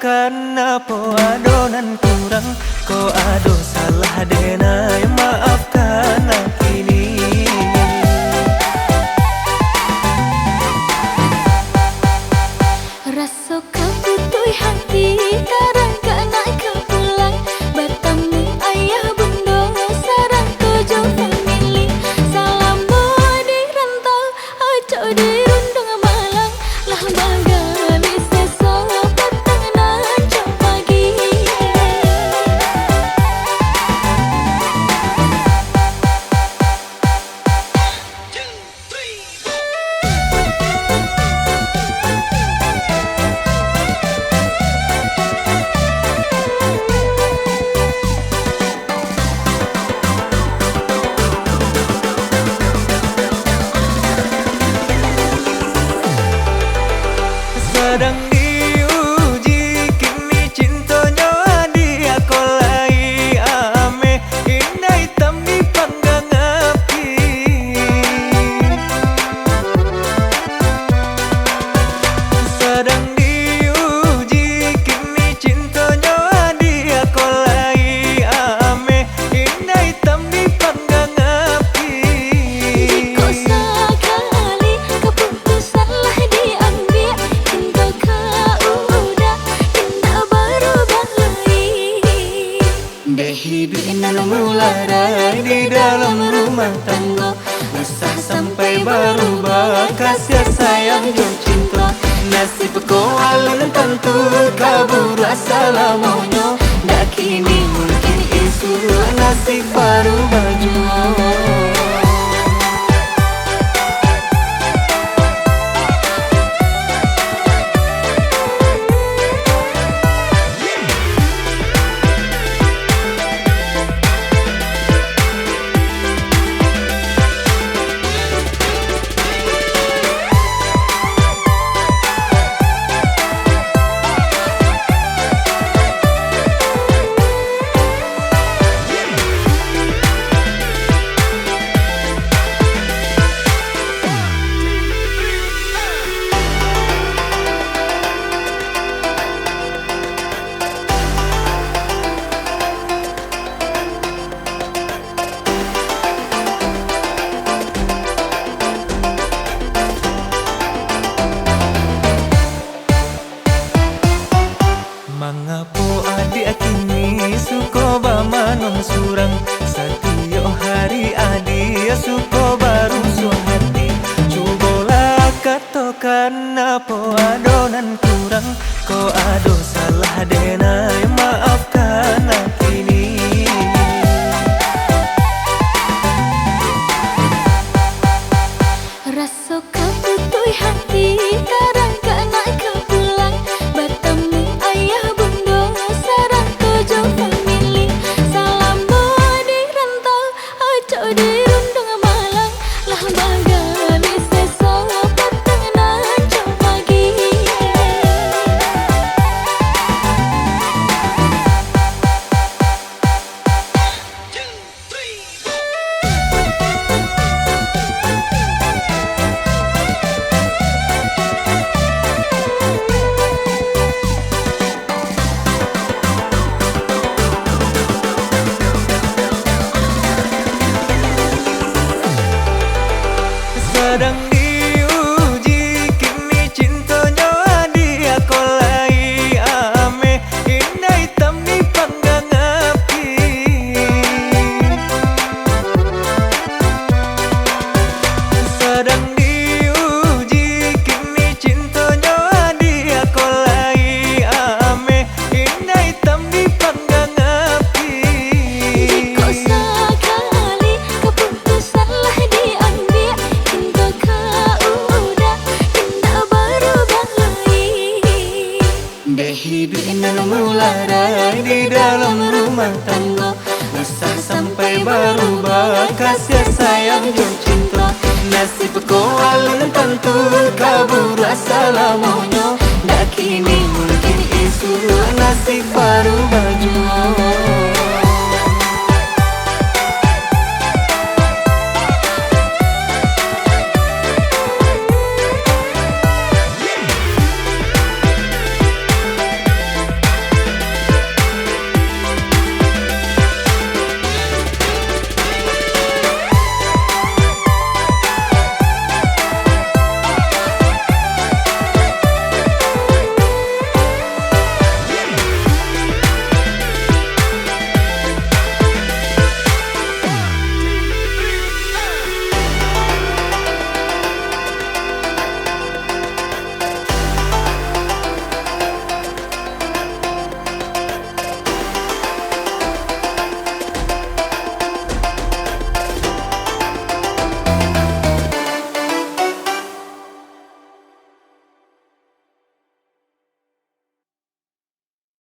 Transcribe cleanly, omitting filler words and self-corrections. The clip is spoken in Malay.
Kenapa adonan kurang, ko ado salah denai, maafkan aku ini. Rasa kau putui hati, karang kena kau pulang. Bertemu ayah bunda, sarang tujuh family. Salam di rantau, ojo di rundung malang. Lah bangga di seso, petangan jauh pagi. Sedang diuji kini cintanya dia kolai ame, indah hitam dipanggang api. Sedang diuji kini cintanya dia kolai ame, indah hitam dipanggang api. Jika sekali keputusan lah diambil, cinta kau udah tidak berubah lagi. Deh hidup ini mulai di dalam rumah tangga, usah sampai berubah kasih sayang dan cinta. Nasib kau alun tentu kabur assalamualaikum. Dah kini mungkin isu nasib baru baju. Mengapa adik kini suka bamanong surang, setiap hari adik suka baru hati. Cubalah katakan apa adonan kurang, ko ado salah denai, maafkan aku ini. Rasa kau putui hati, karang kena kau pulang. Bertemu ayah bunda, sarang tujuh family. Salam di rantau, ojo di rundung malang. Lah bangga di seso, petangan jauh pagi. Sedang diuji kini cintanya dia kolai ame, indah hitam dipanggang api. Sedang diuji kini cintanya dia kolai ame, indah hitam dipanggang api. Jika sekali keputusan lah diambil, cinta kau udah tidak berubah lagi. Deh hidup ini mulai di dalam rumah tangga, usah sampai berubah kasih sayang dan cinta. Nasib kau alun tentu kabur assalamualaikum.